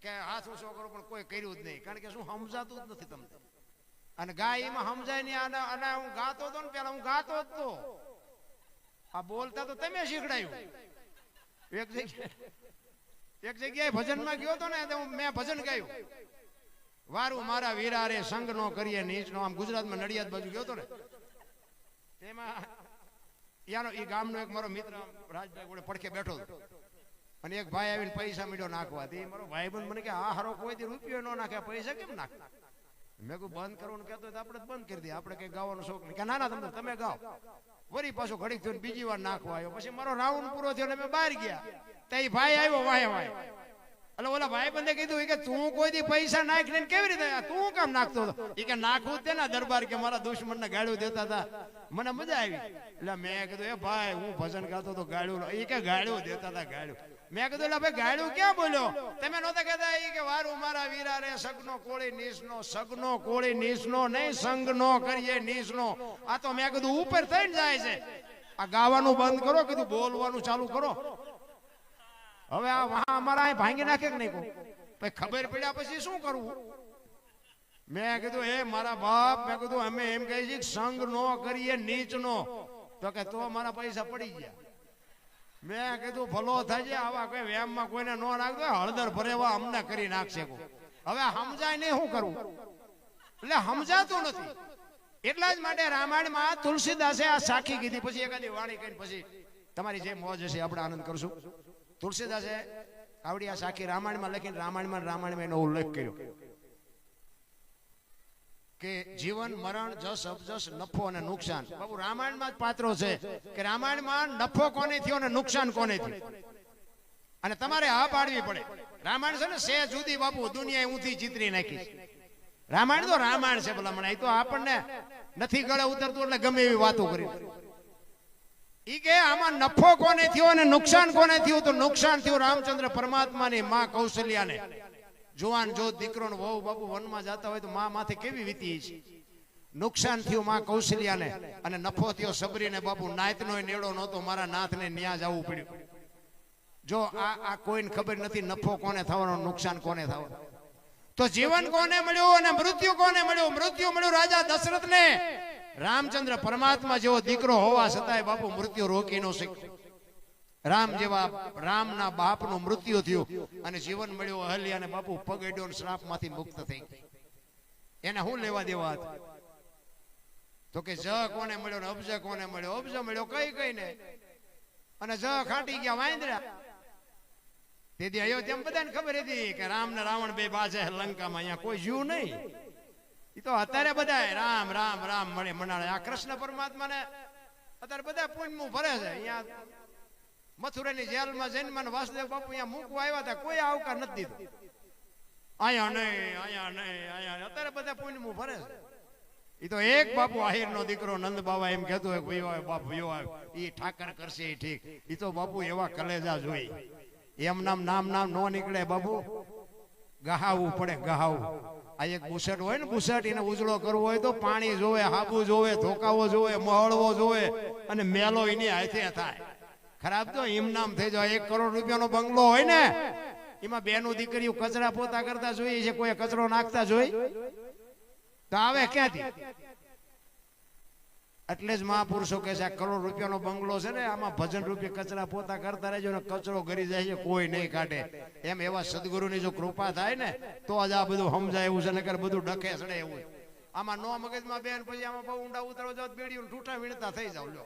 કે હાથ ઊંચો કરો, પણ કોઈ કર્યું જ નહીં, કારણ કે શું સમજાતું જ નથી તમને. અને ગાય એમાં સમજાય નહીં. અને હું ગાતો હતો ને પેલા, હું ગાતો જ તો, આ બોલતા તો તમે શીખડાયું. એક જગ્યાએ ભજનમાં ગયો હતો ને, મેં ભજન ગાયું, વારું મારા વીરા રે સંગ નો કરીએ નીચ નો. આમ ગુજરાતમાં નડિયાદ બાજુ ગયો હતો ને, તેમાં યાનો એ ગામનો એક મારો મિત્ર રાજભાઈ જોડે પડખે બેઠો હતો. અને એક ભાઈ આવીને પૈસા મીડો નાખવા. તે મારો ભાઈબંધ મને કે આ હારો કોઈ રૂપિયો ન નાખે, પૈસા કેમ નાખે? મેં કહું બંધ કરવાનું કહેતો હોય તો આપણે બંધ કરી દઈએ, આપણે કઈ ગાવાનો શોખ નહીં. કે ના ના, તમે ગાઓ. વળી પાછો ઘડીક થયો બીજી વાર નાખવા આવ્યો. પછી મારો રાઉન્ડ પૂરો થયો ને અમે બહાર ગયા. તો એ ભાઈ આવ્યો વાય વાય. એટલે ઓલા ભાઈ બંધે કીધું કે તું કોઈ દી પૈસા નાખીને કેવી રીતે તું કામ નાખતો હતો? એ કે નાખવું જ ને દરબાર, કે મારા દુશ્મન ને ગાળ્યું દેતા હતા, મને મજા આવી. એટલે મેં કીધું એ ભાઈ હું ભજન ગાતો તો ગાળ્યું. એ કે ગાળ્યું દેતા હતા, ગાળ્યું. મેં કીધું એટલે ભાઈ ગાળ્યું ક્યાં બોલ્યો? તમે નહોતા કહેતા એ કે વારું મારા વીરા રે સગનો કોળી નીસનો, સગનો કોળી નીસનો નહીં, સંગ નો કરીએ નીસનો. આ તો મેં કીધું ઉપર થઈને જાય છે. આ ગાવાનું બંધ કરો, કીધું બોલવાનું ચાલુ કરો. હવે આ વહા અમારા અહીં ભાંગી નાખે કે નહીં? કોઈ ખબર પડ્યા પછી શું કરવું? મેં કીધું એ મારા બાપ, મેં કીધું અમે એમ કહી છીએ સંગ નો કરીએ નીચ નો. તો કે તો મારા પૈસા પડી ગયા. મેં કીધું ભલો થાય, આવા કોઈ વ્યામમાં કોઈને ન નાખતો, હળદર ભરેવા અમને કરી નાખશે. હવે સમજાય નહીં શું કરવું? એટલે સમજાતું નથી. એટલા જ માટે રામાયણમાં તુલસીદાસે આ સાખી કીધી. પછી એકાદી વાણી કરીને પછી તમારી જે મોજ હશે આપણે આનંદ કરશું. તુલસીદાસે આવડી આ સાખી રામાયણમાં લખીને રામાયણમાં એનો ઉલ્લેખ કર્યો કે જીવન મરણ જસ અબજસ નફો અને નુકસાન. બાબુ રામાયણમાં જ પાત્રો છે કે રામાયણમાં નફો કોને થયો અને નુકસાન કોને થયું, અને તમારે હા પાડવી પડે. રામાયણ છે ને સે જુદી બાપુ, દુનિયાએ ઊંધી ચિતરી નાખી. રામાયણ તો રામાયણ છે ભલા મને, તો આપણને નથી ગળે ઉતરતું એટલે ગમે એવી વાતો કરી. ઈ કે આમાં નફો કોને થયો અને નુકસાન કોને થયું? તો નુકસાન થયું રામચંદ્ર પરમાત્માની માં કૌશલ્યાને. જુવાન જો દીકરો ને વહુ બાપુ વનમાં જતા હોય તો માં માથે કેવી વીતી છે. નુકસાન થયું માં કૌશલ્યાને, અને નફો થયો સબરીને. બાપુ નાતનો નેડો નહોતો, મારા નાથને ન્યા જવું પડ્યું. જો આ કોઈને ખબર નથી નફો કોને થવાનો, નુકસાન કોને થવાનું. તો જીવન કોને મળ્યું અને મૃત્યુ કોને મળ્યું? મૃત્યુ મળ્યું રાજા દશરથને. રામચંદ્ર પરમાત્મા જેવો દીકરો હોવા છતાંય બાપુ મૃત્યુ રોકી ન શક્યો. રામ જેવા રામના બાપનું મૃત્યુ થયું અને જીવન મળ્યું અહલ્યાને. બાપુ પગડ્યો, શ્રાપમાંથી મુક્ત થઈ ગઈ. એને શું લેવા દેવા હતા? તો કે જ કોને મળ્યો ને અબજ કોને મળ્યો? અબજ મળ્યો કઈ ને, અને જ ખાટી ગયા વાંદરા. તેથી અયોધ્યામાં બધાને ખબર હતી કે રામ ને રાવણ બે બાજે લંકામાં, અહીંયા કોઈ જીવ નહીં. એ તો અત્યારે બધા રામ રામ રામ મળે મનાડે. આ કૃષ્ણ પરમાત્મા ને અત્યારે બધા પુણ્યમું ભરે છે. અહીંયા મથુરાની જેલમાં જઈને મને વાસુદેવ બાપુ અહીંયા મૂકવા આવ્યા હતા, કોઈ આવકાર નથી દીધો. અહીંયા નહીં, અહીંયા નહીં, અહીંયા. અત્યારે બધા પુણ્યમું ભરે છે. એ તો એક બાપુ આહિર નો દીકરો નંદ બાબા એમ કેતો હોય ભયો આવે બાપ ભયો આવે, એ ઠાકર કરશે એ ઠીક. એ તો બાપુ એવા કલેજા જોઈ, એમ નામ નો નીકળે બાપુ. ગહાવવું પડે, ગહાવવું. આ એક બુસટ હોય ને, બુસટ એને ઉજળો કરવો હોય તો પાણી જોવે, હાબુ જોવે, ધોકાવો જોવે, મહળવો જોવે, અને મેલો એની હાથે થાય. ખરાબ તો એમ નામ થઈ જાય. 1 કરોડ રૂપિયાનો બંગલો હોય ને, એમાં બેનું દીકરીઓ કચરા પોતા કરતા જોઈએ છે, કોઈ કચરો નાખતા જોઈ તો આવે ક્યાંથી? એટલે જ મહાપુરુષો કહે છે 1 કરોડ રૂપિયાનો બંગલો છે ને, આમાં ભજન રૂપે કચરા પોતા કરતા રહેજો ને કચરો ઘરી જાય છે, કોઈ નહીં કાઢે. એમ એવા સદગુરુની જો કૃપા થાય ને તો જ આ બધું સમજાય એવું છે, નકર બધું ડખે સડે એવું. આમાં નો મગજમાં બેન પછી આમાં બહુ ઊંડા ઉતરવા જાવ બેડીયું ઠૂઠા વીણતા થઈ જાવ લો.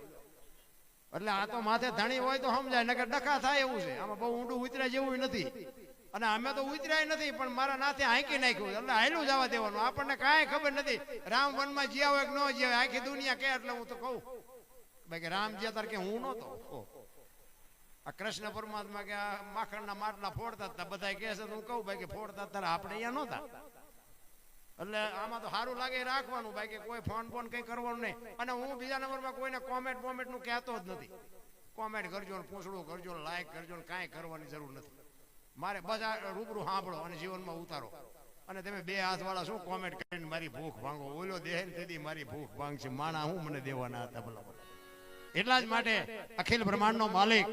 એટલે આ તો માથે ધણી હોય તો સમજાય, નકર ડખા થાય એવું છે. આમાં બહુ ઊંડું ઉતર્યા જેવું નથી, અને અમે તો ઉતર્યા નથી, પણ મારા નાથે હાંકી નાખ્યું એટલે હાયલું જવા દેવાનું. આપણને કાંઈ ખબર નથી રામ વનમાં જ્યાં હોય કે ન જ્યાં, આખી દુનિયા કે. એટલે હું તો કહું ભાઈ કે રામ જ્યાં તાર કે હું નહોતો. આ કૃષ્ણ પરમાત્મા કે આ માખણના માટલા ફોડતા હતા બધા કહે છે, હું કહું ભાઈ કે ફોડતા હતા આપણે અહીંયા નહોતા. એટલે આમાં તો સારું લાગે રાખવાનું ભાઈ, કે કોઈ ફોન કઈ કરવાનું નહીં. અને હું બીજા નંબરમાં કોઈને કોમેન્ટ નું કહેતો જ નથી. કોમેન્ટ કરજો ને પૂછડું કરજો ને લાઈક કરજો ને કાંઈ કરવાની જરૂર નથી. મારે બધા રૂબરૂ સાંભળો અને જીવનમાં ઉતારો. અને તમે 2 હાથ વાળા શું કોમેન્ટ કરીને મારી ભૂખ ભાંગો? ઓલો દેહ તેથી મારી ભૂખ ભાંગશે, માણા હું મને દેવાના હતા ભલા. એટલા જ માટે અખિલ બ્રહ્માંડનો માલિક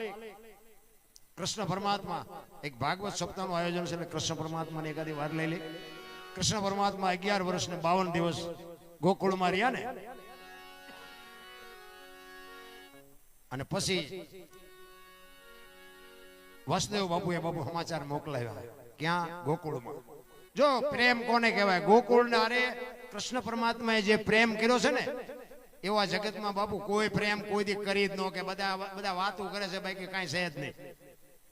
કૃષ્ણ પરમાત્મા એક ભાગવત સપ્તાહનું આયોજન છે, એટલે કૃષ્ણ પરમાત્માની એકાદી વાર લઈ લે. કૃષ્ણ પરમાત્મા 11 વર્ષ ને 52 દિવસ ગોકુળમાં રહ્યા ને, અને પછી વસુદેવ બાપુએ સમાચાર મોકલાવ્યા. ક્યાં? ગોકુળમાં. જો પ્રેમ કોને કહેવાય? ગોકુળ ને અરે કૃષ્ણ પરમાત્માએ જે પ્રેમ કર્યો છે ને, એવા જગતમાં બાપુ કોઈ પ્રેમ કોઈ દી કરી જ ન કે. બધા વાતો કરે છે બાકી કાંઈ છે જ નહીં.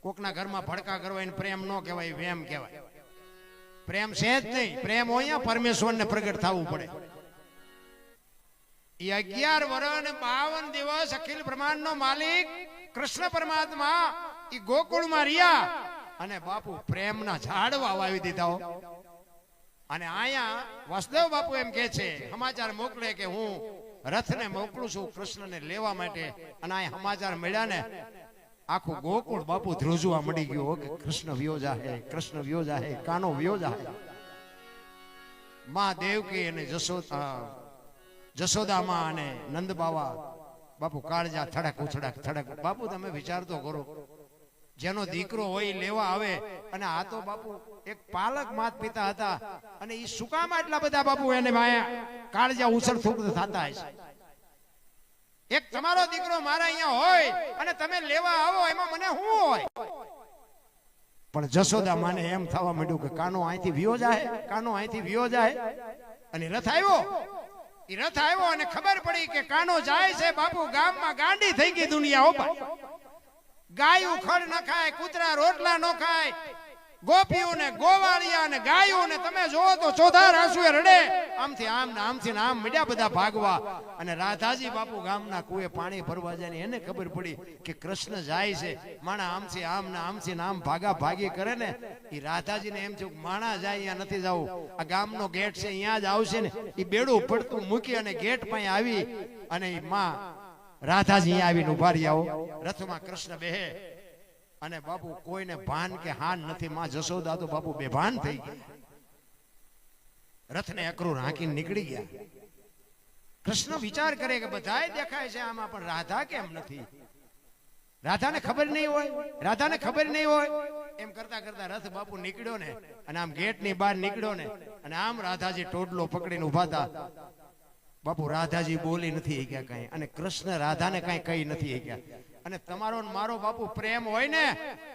કોકના ઘરમાં ભડકા કરવા એને પ્રેમ ન કહેવાય, વેમ કહેવાય. પ્રેમ છે જ નહીં. પ્રેમ હોય પરમેશ્વરને પ્રગટ થવું પડે. એ 11 વર્ષ ને 52 દિવસ અખિલ બ્રહ્માંડ નો માલિક કૃષ્ણ પરમાત્મા એ ગોકુળમાં રહ્યા, અને બાપુ પ્રેમના ઝાડવા વાવી દીધા. અને અહીંયા વસુદેવ બાપુ એમ કે છે, સમાચાર મોકલે કે હું રથને મોકલું છું કૃષ્ણને લેવા માટે. અને આ સમાચાર મળ્યા ને, આખું ગોકુળ બાપુ ધ્રુજવા મળી ગયું કે કૃષ્ણ વ્યો જાહે, કૃષ્ણ વ્યો જાહે, કાનો વ્યો જાહે. માં દેવકી અને જશોદામાં અને નંદ બાવા બાપુ કાળજા થડક ઉછડક થડક. બાપુ તમે વિચાર તો કરો, જેનો દીકરો હોય લેવા આવે, અને આ તો બાપુ એક પાલક માત પિતા હતા, અને એ શું કામ આટલા બધા બાપુ એને માયા કાળજા ઉછળ થૂક થતા હશે. એક તમારો દીકરો મારા અહીંયા હોય અને તમે લેવા આવો, એમાં મને શું હોય? પણ જશોદા માને એમ થવા માંડ્યું કે કાનો અહીંથી વિયો જાય, કાનો અહીંથી વિયો જાય. અને રથ આવ્યો, એ રથ આવ્યો અને ખબર પડી કે કાનો જાય છે બાપુ ગામમાં ગાંડી થઈ ગઈ દુનિયા. ગાયું ખડ ન ખાય, કૂતરા રોટલા ન ખાય, ગોપીઓ ને ગોવાળિયા ને ગાયું ને તમે જોવો તો ચોધાર આંસુએ રડે. આમથી આમ ને આમથી આમ મળ્યા બધા ભાગવા. અને રાધાજી બાપુ ગામના કુએ પાણી ભરવા જાય, એને ખબર પડી કે કૃષ્ણ જાય છે. માણા આમથી આમ ને આમથી આમ ભાગા ભાગી કરે ને, એ રાધાજીને એમ થયું માણા જાય અહીંયા નથી જવું, આ ગામનો ગેટ છે અહીંયા જ આવશે ને. એ બેડું પડતું મૂકી અને ગેટ પાસે આવી, અને માં રાધાજી આવીને ઉભા રહ્યા. રથમાં કૃષ્ણ બેહે, અને બાપુ કોઈને ભાન કે હાન નથી. માં જશોદા તો બાપુ બેભાન થઈ ગઈ, રથને અકરું હાંકીને નીકળી ગયા. કૃષ્ણ વિચાર કરે કે બધાય દેખાય છે આમાં, પણ રાધા કેમ નથી? રાધાને ખબર નહીં હોય, રાધાને ખબર નહીં હોય. એમ કરતા કરતા રથ બાપુ નીકળ્યો ને, અને આમ ગેટ ની બહાર નીકળ્યો ને, અને આમ રાધાજી ટોડલો પકડીને ઉભા હતા. બાપુ રાધાજી બોલી નથી ગયા કઈ, અને કૃષ્ણ રાધાને કઈ કઈ નથી ગયા. અને તમારો મારો બાપુ પ્રેમ હોય ને,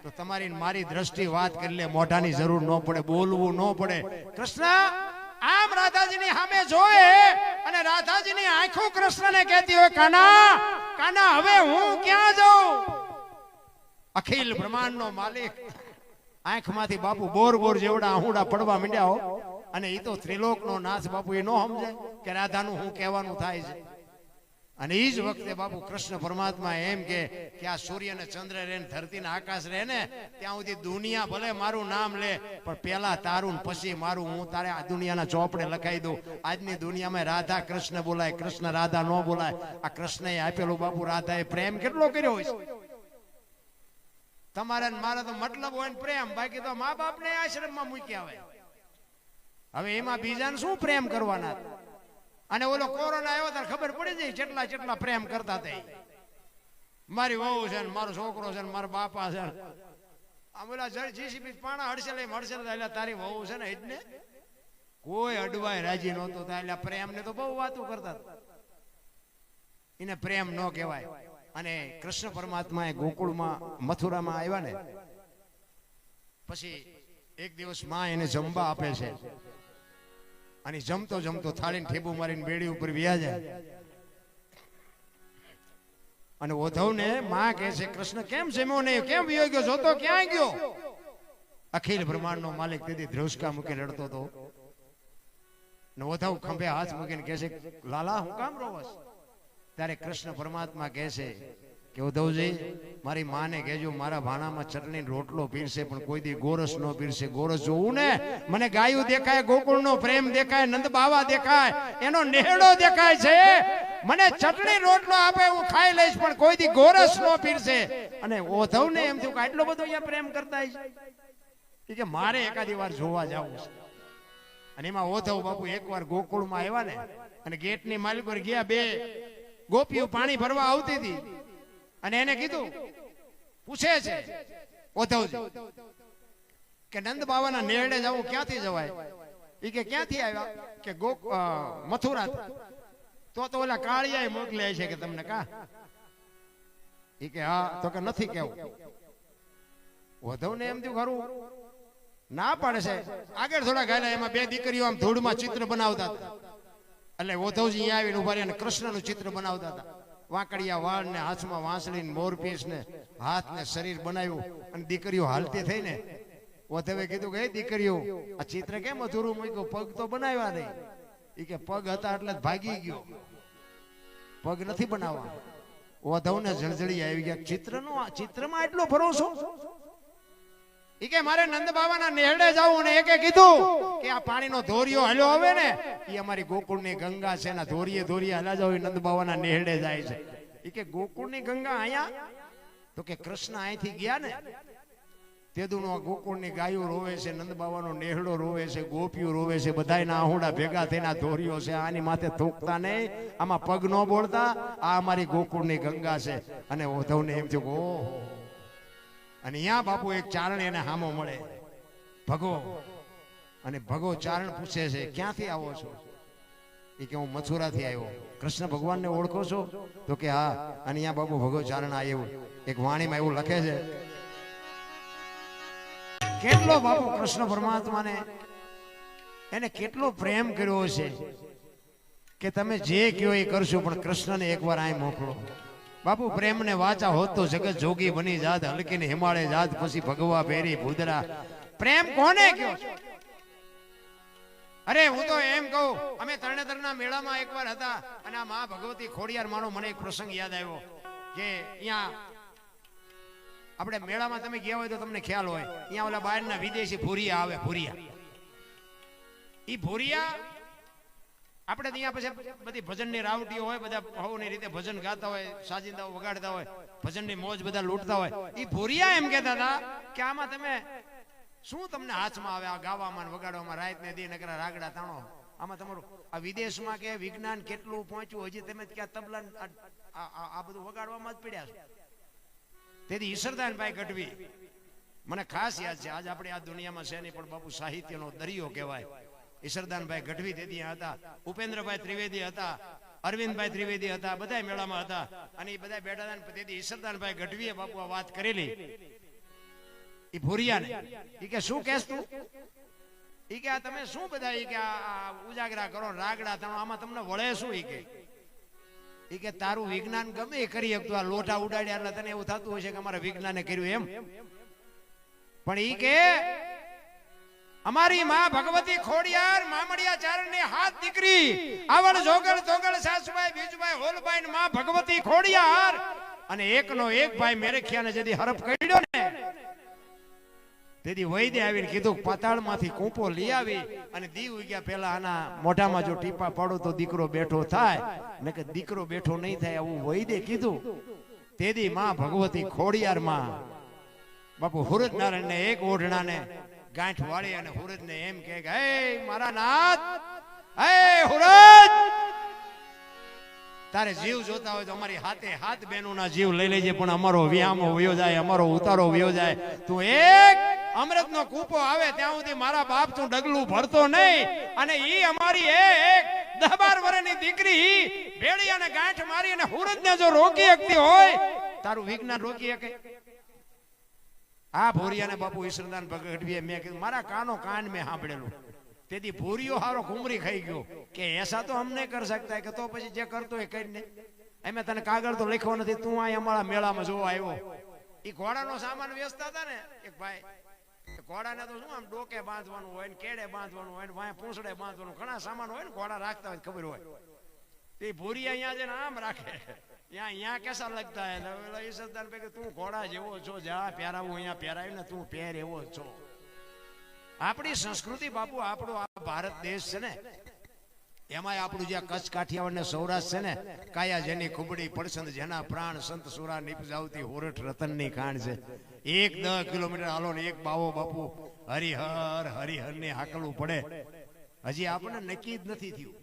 તો તમારી મારી દ્રષ્ટિ વાત કરી લે, મોઢાની જરૂર ન પડે, બોલવું ન પડે. કૃષ્ણ આમ રાધાજીની સામે જોવે, અને રાધાજીની આંખો કૃષ્ણને કહેતી હોય કાના, કાના હવે હું ક્યાં જાઉં? અખિલ બ્રહ્માંડનો માલિક આંખમાંથી બાપુ બોર બોર જેવડા આહુડા પડવા માંડ્યા હો. અને એ તો ત્રિલોકનો નાથ બાપુ એ ન સમજે કે રાધાનું હું કહેવાનું થાય છે. અને એ જ વખતે બાપુ કૃષ્ણ પરમાત્મા એમ કે આ સૂર્ય ને ચંદ્ર રહે ને ધરતી ને આકાશ રહે ને, ત્યાં સુધી દુનિયા ભલે મારું નામ લે, પણ પેલા તારું પછી મારું, હું તારે આ દુનિયાના ચોપડે લખાઈ દઉં. આજની દુનિયામાં રાધા કૃષ્ણ બોલાય, કૃષ્ણ રાધા ન બોલાય. આ કૃષ્ણએ આપેલું બાપુ રાધાએ પ્રેમ કેટલો કર્યો હોય. તમારે મારે તો મતલબ હોય ને પ્રેમ, બાકી તો મા બાપ ને આશ્રમમાં મૂકી આવે. હવે એમાં બીજાને શું પ્રેમ કરવાના? અને ઓલો કોરોના આવ્યો ત્યારે ખબર પડી જાય જેટલા જેટલા પ્રેમ કરતા હતા. મારી વહુ છે ને મારો છોકરો છે ને મારા બાપા છે, આ બોલા જીસીબી પાણા હડસે લઈ એટલે તારી વહુ છે ને એટલે કોઈ અડવાય રાજી નહોતો. એટલે પ્રેમ ને તો બહુ વાતો કરતા, એને પ્રેમ ન કહેવાય. અને કૃષ્ણ પરમાત્મા એ ગોકુળમાં મથુરામાં આવ્યા ને, પછી એક દિવસ માં એને જમવા આપે છે, અને જમતો જમતો થાળીને ઠેબુ મારીને બેડી ઉપર વ્યા જાય. અને ઉદ્ધવને માં કહે છે કૃષ્ણ કેમ જમ્યો નહીં, કેમ વ્યો ગયો, જોતો ક્યાં ગયો? અખિલ બ્રહ્માંડનો માલિક તેથી ધ્રુસકા મૂકીને રડતો હતો. ને ઉદ્ધવ ખંભે હાથ મૂકીને કહે છે લાલા હું કામ રોવસ? ત્યારે કૃષ્ણ પરમાત્મા કહે છે કે ઉદ્ધવજી મારી માને કહેજો મારા ભાણામાં ચટણી રોટલો પીરશે, પણ કોઈ દી ગોરસ નો પીરશે. ગોરસ જોવું ને, મને ગાયું દેખાય, ગોકુળનો પ્રેમ દેખાય, નંદ બાવા દેખાય, એનો નેહડો દેખાય છે. મને ચટણી રોટલો આપે હું ખાઈ લઈશ, પણ કોઈ દી ગોરસ નો પીરશે. અને ઉદ્ધવને એમ થયું કે આટલો બધો અહીંયા પ્રેમ કરતા છે કે મારે એકાદી વાર જોવા જવું છે. અને એમાં ઉદ્ધવ બાપુ એકવાર ગોકુળમાં આવ્યા ને, અને ગેટની માલિક પર ગયા, બે ગોપીઓ પાણી ભરવા આવતી હતી. અને એને કીધું, પૂછે છે ઉદ્ધવજી કે નંદ બાવાના નેરડે જવું ક્યાંથી જવાય? ઈ કે ક્યાંથી આવ્યા? કે મથુરા. તો ઓલા કાળિયા મોકલે છે કે તમને કા? ઈ કે હા. તો કે નથી કેવું. ઉદ્ધવને એમ થયું ખરું ના પાડે છે. આગળ થોડા ગાયલા એમાં બે દીકરીઓ આમ ધૂળમાં ચિત્ર બનાવતા હતા. એટલે ઉદ્ધવજી અહીંયા આવીને ઉભા રહીને કૃષ્ણનું ચિત્ર બનાવતા હતા. વાંકડિયા વાળ ને હાથમાં વાંસળી ને મોરપીસ ને હાથ ને શરીર બનાવ્યું અને દીકરીઓ હાલતી થઈ ને ઉદ્ધવે કીધું કે દીકરીઓ આ ચિત્ર કેમ અધૂરું મૂક્યું? પગ તો બનાવ્યા નહીં. એ કે પગ હતા એટલે ભાગી ગયો, પગ નથી બનાવવા. ઉદ્ધવને જળજળી આવી ગયા. ચિત્રમાં એટલો ભરોસો? ઈ કે મારે નંદ બાવાના નેહડે જાવું ને એકે કીધું કે આ પાણીનો ધોરિયો હાલ્યો આવે ને ઈ અમારી ગોકુળની ગંગા છે ને ધોરિયે હાલ્યા જાવ નંદ બાવાના નેહડે જાય છે. ઈ કે ગોકુળની ગંગા અહીંયા? તો કે કૃષ્ણ અહીંથી ગયા ને તેદુનો ગોકુળની ગાયો રોવે છે, નંદ બાવાનો નેહડો રોવે છે, ગોપીઓ રોવે છે, બધાયના આહુડા ભેગા થઈને ધોરિયો છે. આની માથે થૂકતા નહીં, આમાં પગ ન બોળતા. આ અમારી ગોકુળની ગંગા છે. અને ઉદ્ધવને એમ થયું ઓહો. અને અહીંયા બાપુ એક ચારણ એને હામો મળે, ભગો. અને ભગો ચારણ પૂછે છે ક્યાંથી આવો છો? એ કે હું મથુરાથી આવ્યો. કૃષ્ણ ભગવાનને ઓળખો છો? તો કે હા. અને અહીંયા બાપુ ભગો ચારણ આવ્યું. એક વાણીમાં એવું લખે છે કેટલો બાપુ કૃષ્ણ પરમાત્માને એને કેટલો પ્રેમ કર્યો છે કે તમે જે કયો એ કરશો પણ કૃષ્ણને એકવાર અહીં મોકલો. બાપુ પ્રેમને વાચા હોત તો જગત જોગી બની જાત, હલકીને હિમાલય જાત, પછી ભગવા ભેરી ભૂદરા. પ્રેમ કોને કયો છો? અરે હું તો એમ કહું, અમે તરણેતરના મેળામાં એકવાર હતા અને આ મા ભગવતી ખોડિયાર માનો મને એક પ્રસંગ યાદ આવ્યો કે અહીંયા આપણે મેળામાં તમે ગયા હોય તો તમને ખ્યાલ હોય, અહીંયા ઓલા બહારના વિદેશી ભૂરિયા આવે. ઈ ભૂરિયા આપણે ત્યાં પછી બધી ભજનની રાવટીઓ હોય, બધા ભાવની રીતે ભજન ગાતા હોય, સાજિંદાઓ વગાડતા હોય, ભજનની મોજ બધા લૂંટતા હોય. ઈ ભૂરિયા એમ કહેતા હતા કે આમાં તમે શું તમને હાથમાં આવે આ ગાવામાં વગાડવામાં? રાત ને દી નકરા રાગડા તાણો. આમાં તમારું આ વિદેશમાં કે વિજ્ઞાન કેટલું પહોંચ્યું, હજી તમે ક્યાં તબલા આ બધું વગાડવામાં જ પડ્યા છો. તેથી ઈશ્વરદાનભાઈ ગઢવી મને ખાસ યાદ છે. આજ આપણે આ દુનિયામાં છે નહીં પણ બાપુ સાહિત્યનો દરિયો કહેવાય. ઈશ્વરદાનભાઈ ગઢવી તેથી હતા, ઉપેન્દ્રભાઈ ત્રિવેદી હતા, અરવિંદભાઈ ત્રિવેદી હતા, બધા મેળામાં હતા. અને એ બધા બેઠા હતા. તેથી ઈશ્વરદાનભાઈ ગઢવીએ બાપુ આ વાત કરેલી એ ભૂરિયાને. ઈ કે શું કહેશ તું? ઈ કે આ તમે શું બધા ઈ કે આ ઉજાગરા કરો, રાગડા તાણો, આમાં તમને વળે શું? ઈ કે તારું વિજ્ઞાન ગમે એ કરી શકતું, આ લોટા ઉડાડ્યા એટલે તને એવું થતું હશે કે અમારા વિજ્ઞાને કર્યું એમ. પણ ઈ કે અમારી માં ભગવતી ખોડિયાર મામડિયા ચારણની હાથ દીકરી આવડ જોગળ તોગળ સાસુભાઈ બીજુભાઈ હોલભાઈ માં ભગવતી ખોડિયાર અને એકનો એક ભાઈ મેરેખિયાને જેથી હરફ કર્યો ને તેથી વૈદે આવીને કીધું પાતાળમાંથી કૂંપો લઈ આવી અને દીવ ઉગ્યા પહેલા આના મોઢામાં જો ટીપા પાડો તો દીકરો બેઠો થાય, ને કે દીકરો બેઠો નહીં થાય આવું વૈદે કીધું. તેથી માં ભગવતી ખોડિયાર માં બાપુ હુરજ નારાયણને એક ઓઢણાને ગાંઠ વાળી અને હુરજને એમ કે હે મારા નાથ, હે હુરજ, તારે જીવ જોતા હોય તો અમારી હાથે હાથ બહેનોના જીવ લઈ લેજે, પણ અમારો વ્યામો વયો જાય, અમારો ઉતારો વયો જાય. તું એક અમૃતનો કૂપો આવે ત્યાં સુધી મારા બાપ તું ડગલું ભરતો નહીં. અને ઈ અમારી એક 10-12 વર્ષની દીકરી ભેળી અને ગાંઠ મારી અને હુરજને જો રોકી શકતી હોય, તારું વિજ્ઞાન રોકી શકે? આ ભોરિયાને બાપુ ઈશ્વરદાન ગઢવીએ મેં કીધું મારા કાન મેં સાંભળેલું. તેથી ભૂરિયો હારો ઘુમરી ખાઈ ગયો કે એસા તો હમ નહીં કરી શકતા, કે તો પછી જે કરતો એ કરીને એમે તને કાગળ તો લખ્યો નથી, તું અહીં અમારા મેળામાં જોવા આવ્યો. એ ઘોડાનો સામાન વેચતા હતા ને એક ભાઈ, ઘોડાને તો શું આમ ડોકે બાંધવાનું હોય ને કેડે બાંધવાનું હોય ને વાંય પૂંછડે બાંધવાનું, ઘણા સામાન હોય ને ઘોડા રાખતા હોય ખબર હોય. એ ભૂરિયા અહીંયા જઈને આમ રાખે, यहाँ कैसा लगता है? ईश्वरदान पे तू घोड़ा जेवो छो, જા પહેરાવું અહીંયા પહેરાવ્યું ને તું પહેર એવો છો. આપણી સંસ્કૃતિ બાપુ, આપણો આ ભારત દેશ છે ને એમાં આપણું જે કચ્છ કાઠિયાવાડ ને સૌરાષ્ટ્ર છે ને, કાયા જેની ખુબડી પડસંદ જેના પ્રાણ સંત સુરા નિપજાવતી હોરઠ રતનની ખાણ છે. 1-10 કિલોમીટર હાલો ને એક બાવો બાપુ હરિહર ને હાકલવું પડે. હજી આપણને નક્કી જ નથી થયું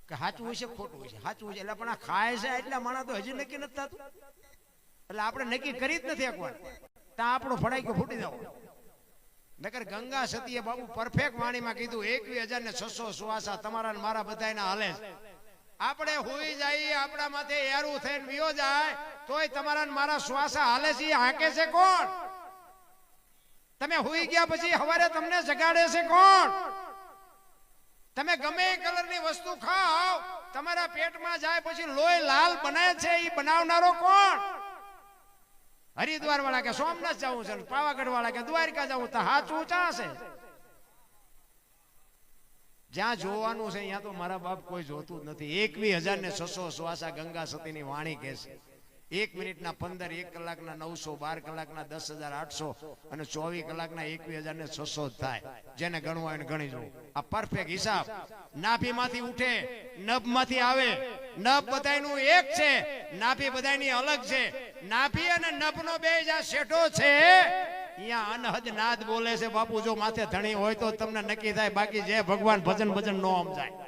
કે સાચું હોય છે ખોટું હોય છે. સાચું હોય છે એટલે પણ આ ખાય છે એટલા માણસ તો હજી નક્કી નથી થતું, એટલે આપણે નક્કી કરી જ નથી એકવાર. ત્યાં આપણો ફડાઈ ફૂટી જાવ. નકર ગંગા સતીએ બાબુ પરફેક્ટ વાણીમાં કીધું 21,600 સુવાસા તમારા ને મારા બધાયના હાલે છે. આપણે હોઈ જાય આપણા માથે એરું થઈને વિયો જાય તોય તમારા ને મારા શ્વાસા હાલે છે. હાકે છે કોણ? તમે હોઈ ગયા પછી સવારે તમને જગાડે છે કોણ? તમે ગમે એ કલરની વસ્તુ ખાઓ તમારા પેટમાં જાય પછી લોહી લાલ બને છે એ બનાવનારો કોણ? હરિદ્વાર વાળા કે સોમનાથ જવું છે, પાવાગઢ વાળા કે દ્વારકા જવું, તો હાચું ચા છે? જ્યાં જોવાનું છે ત્યાં તો મારા બાપ કોઈ જોતું જ નથી. 21,600 શ્વાસા ગંગા સતીની વાણી કહે છે. 1 મિનિટના 15, 1 કલાકના 900, 12 કલાકના 10,800 અને 24 કલાકના 21,600 થાય. જેને ગણવું હોય એને ગણી જવું. આ પરફેક્ટ હિસાબ. નાભીમાંથી ઉઠે, નભમાંથી આવે. નભ બધાયનું એક છે, નાભી બધાયની અલગ છે. નાભી અને નભનો બે જ્યાં શેઠો છે અહીંયા અનહદ નાદ બોલે છે બાપુ. જો માથે ધણી હોય તો તમને નક્કી થાય, બાકી જે ભગવાન ભજન નો સમજાય.